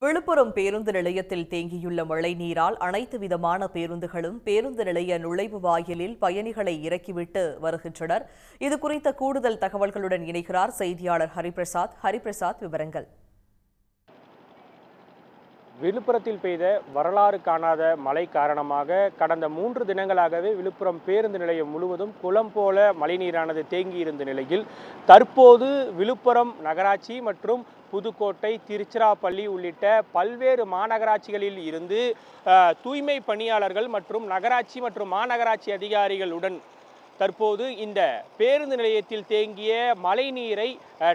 விழுப்புரம் பேருந்து நிலையத்தில் தேங்கியுள்ள மழை நீரால் அனைத்து விதமான பேருந்துகளும் பேருந்து நிலைய நுழைவு வாயிலில் பயணிகளை இறக்கிவிட்டு வருகின்றனர். இதுகுறித்த கூடுதல் தகவல்களுடன் இணைகிறார் செய்தியாளர் ஹரிபிரசாத். ஹரிபிரசாத், விவரங்கள். விழுப்புரத்தில் பெய்த வரலாறு காணாத மழை காரணமாக கடந்த 3 தினங்களாகவே விழுப்புரம் பேருந்து நிலையம் முழுவதும் குளம் போல மழைநீரானது தேங்கியிருந்த நிலையில் தற்போது விழுப்புரம் நகராட்சி மற்றும் புதுக்கோட்டை, திருச்சிராப்பள்ளி உள்ளிட்ட பல்வேறு மாநகராட்சிகளில் இருந்து தூய்மை பணியாளர்கள் மற்றும் நகராட்சி மற்றும் மாநகராட்சி அதிகாரிகளுடன் தற்போது இந்த பேருந்து நிலையத்தில் தேங்கிய மழை நீரை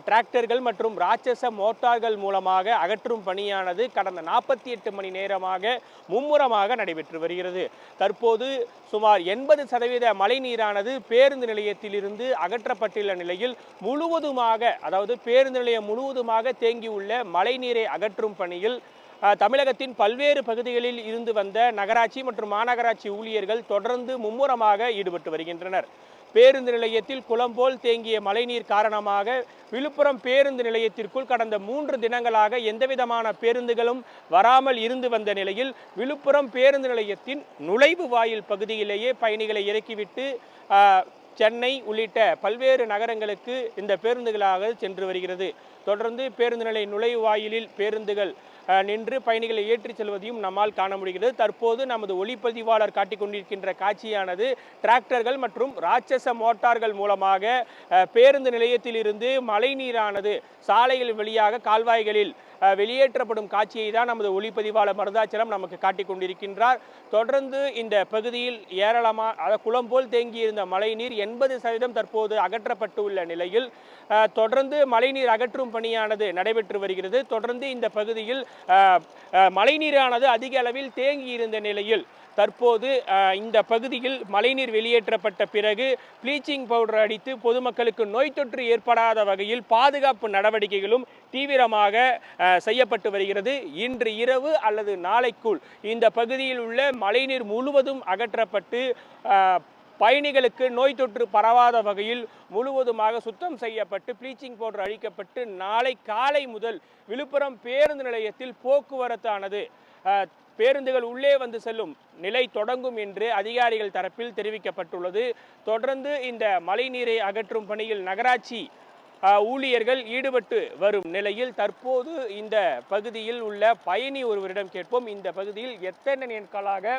டிராக்டர்கள் மற்றும் ராட்சச மோட்டார்கள் மூலமாக அகற்றும் பணியானது கடந்த 48 மணி நேரமாக மும்முரமாக நடைபெற்று வருகிறது. தற்போது சுமார் 80% மழை நீரானது பேருந்து நிலையத்திலிருந்து அகற்றப்பட்டுள்ள நிலையில் முழுவதுமாக, அதாவது பேருந்து நிலையம் முழுவதுமாக தேங்கியுள்ள மழை நீரை அகற்றும் பணியில் தமிழகத்தின் பல்வேறு பகுதிகளில் இருந்து வந்த நகராட்சி மற்றும் மாநகராட்சி ஊழியர்கள் தொடர்ந்து மும்முரமாக ஈடுபட்டு வருகின்றனர். பேருந்து நிலையத்தில் குளம் போல் தேங்கிய மழைநீர் காரணமாக விழுப்புரம் பேருந்து நிலையத்திற்குள் கடந்த 3 தினங்களாக எந்தவிதமான பேருந்துகளும் வராமல் இருந்து வந்த நிலையில் விழுப்புரம் பேருந்து நிலையத்தின் நுழைவு வாயில் பகுதியிலேயே பயணிகளை இறக்கிவிட்டு சென்னை உள்ளிட்ட பல்வேறு நகரங்களுக்கு இந்த பேருந்துகளாக சென்று வருகிறது. தொடர்ந்து பேருந்து நிலைய நுழைவு வாயிலில் பேருந்துகள் நின்று பயணிகளை ஏற்றிச் செல்வதையும் நம்மால் காண முடிகிறது. தற்போது நமது ஒளிப்பதிவாளர் காட்டிக் கொண்டிருக்கின்ற காட்சியானது டிராக்டர்கள் மற்றும் ராட்சச மோட்டார்கள் மூலமாக பேருந்து நிலையத்தில் இருந்து மழை நீரானது சாலைகள் வழியாக கால்வாய்களில் வெளியேற்றப்படும் காட்சியை தான் நமது ஒளிப்பதிவாளர் மருதாச்சலம் நமக்கு காட்டிக் கொண்டிருக்கின்றார். தொடர்ந்து இந்த பகுதியில் ஏராளமாக குளம் போல் தேங்கியிருந்த மழைநீர் 80% தற்போது அகற்றப்பட்டு உள்ள நிலையில் தொடர்ந்து மழைநீர் அகற்றும் பணியானது நடைபெற்று வருகிறது. தொடர்ந்து இந்த பகுதியில் மழைநீரானது அதிக அளவில் தேங்கி இருந்த நிலையில் தற்போது இந்த பகுதியில் மழைநீர் வெளியேற்றப்பட்ட பிறகு ப்ளீச்சிங் பவுடர் அடித்து பொதுமக்களுக்கு நோய் தொற்று ஏற்படாத வகையில் பாதுகாப்பு நடவடிக்கைகளும் தீவிரமாக செய்யப்பட்டு வருகிறது. இன்று இரவு அல்லது நாளைக்குள் இந்த பகுதியில் உள்ள மழைநீர் முழுவதும் அகற்றப்பட்டு பயணிகளுக்கு நோய் தொற்று பரவாத வகையில் முழுவதுமாக சுத்தம் செய்யப்பட்டு ப்ளீச்சிங் பவுடர் அளிக்கப்பட்டு நாளை காலை முதல் விழுப்புரம் பேருந்து நிலையத்தில் போக்குவரத்தானது பேருந்துகள் உள்ளே வந்து செல்லும் நிலை தொடங்கும் என்று அதிகாரிகள் தரப்பில் தெரிவிக்கப்பட்டுள்ளது. தொடர்ந்து இந்த மழைநீரை அகற்றும் பணியில் நகராட்சி ஊழியர்கள் ஈடுபட்டு வரும் நிலையில் தற்போது இந்த பகுதியில் உள்ள பயணி ஒருவரிடம் கேட்போம். இந்த பகுதியில் எத்தனை நாட்களாக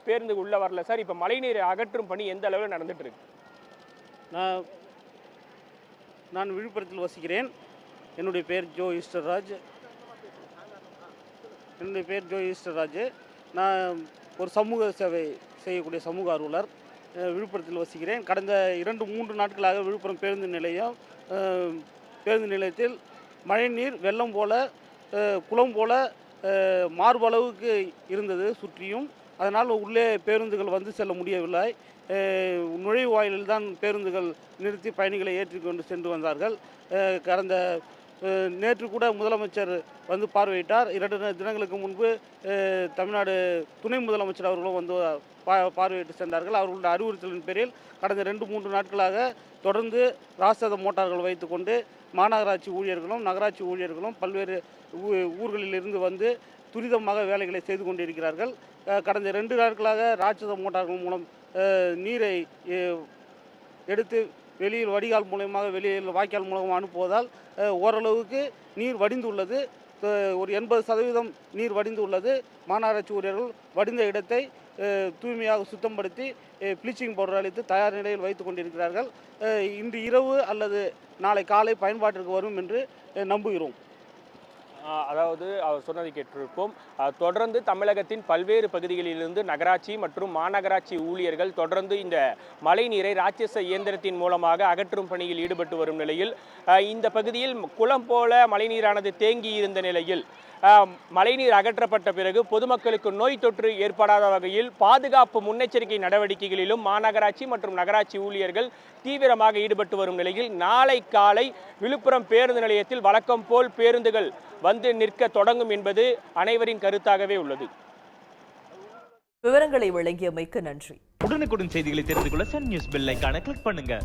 பேருந்து உள்ள வரல சார்? இப்போ மழைநீரை அகற்றும் பணி எந்த அளவில் நடந்துட்டு இருக்கு? நான் விழுப்புரத்தில் வசிக்கிறேன். என்னுடைய பேர் ஜோ ஈஸ்டர்ராஜ். நான் ஒரு சமூக சேவை செய்யக்கூடிய சமூக ஆர்வலர். விழுப்புரத்தில் வசிக்கிறேன். கடந்த 2-3 நாட்களாக விழுப்புரம் பேருந்து நிலையத்தில் மழைநீர் வெள்ளம் போல குளம் போல மார்பளவுக்கு இருந்தது சுற்றியும். அதனால் உள்ளே பேருந்துகள் வந்து செல்ல முடியவில்லை. நுழைவு வாயிலில் தான் பேருந்துகள் நிறுத்தி பயணிகளை ஏற்றிக்கொண்டு சென்று வந்தார்கள். கடந்த நேற்று கூட முதலமைச்சர் வந்து பார்வையிட்டார். 2 தினங்களுக்கு முன்பு தமிழ்நாடு துணை முதலமைச்சர் அவர்களும் வந்து பார்வையிட்டு சென்றார்கள். அவர்களுடைய அறிவுறுத்தலின் பேரில் கடந்த 2-3 நாட்களாக தொடர்ந்து ராட்சத மோட்டார்கள் வைத்துக்கொண்டு மாநகராட்சி ஊழியர்களும் நகராட்சி ஊழியர்களும் பல்வேறு ஊர்களிலிருந்து வந்து துரிதமாக வேலைகளை செய்து கொண்டிருக்கிறார்கள். கடந்த 2 நாட்களாக ராட்சத மோட்டார்கள் மூலம் நீரை எடுத்து வெளியில் வடிகால் மூலமாக வெளியில் வாய்க்கால் மூலமாக அனுப்புவதால் ஓரளவுக்கு நீர் வடிந்துள்ளது. ஒரு 80% நீர் வடிந்துள்ளது. மாநகராட்சி ஊழியர்கள் வடிந்த இடத்தை தூய்மையாக சுத்தப்படுத்தி ப்ளீச்சிங் பவுடர் அளித்து தயார் நிலையில் வைத்து கொண்டிருக்கிறார்கள். இன்று இரவு அல்லது நாளை காலை பயன்பாட்டிற்கு வரும் என்று நம்புகிறோம். அதாவது அவர் சொன்னதை கேட்டிருப்போம். தொடர்ந்து தமிழகத்தின் பல்வேறு பகுதிகளிலிருந்து நகராட்சி மற்றும் மாநகராட்சி ஊழியர்கள் தொடர்ந்து இந்த மழைநீரை ராட்சச இயந்திரத்தின் மூலமாக அகற்றும் பணியில் ஈடுபட்டு வரும் நிலையில் இந்த பகுதியில் குளம் போல மழைநீரானது தேங்கி இருந்த நிலையில் மழைநீர் அகற்றப்பட்ட பிறகு பொதுமக்களுக்கு நோய் தொற்று ஏற்படாத வகையில் பாதுகாப்பு முன்னெச்சரிக்கை நடவடிக்கைகளிலும் மாநகராட்சி மற்றும் நகராட்சி ஊழியர்கள் தீவிரமாக ஈடுபட்டு வரும் நிலையில் நாளை காலை விழுப்புரம் பேருந்து நிலையத்தில் வழக்கம் போல் பேருந்துகள் வந்து நிற்க தொடங்கும் என்பது அனைவரின் கருத்தாகவே உள்ளது. விவரங்களை வழங்கியமைக்கு நன்றி. உடனுக்குடன் செய்திகளை தெரிந்து கொள்ள சன் நியூஸ் பெல் ஐகானை கிளிக் பண்ணுங்க.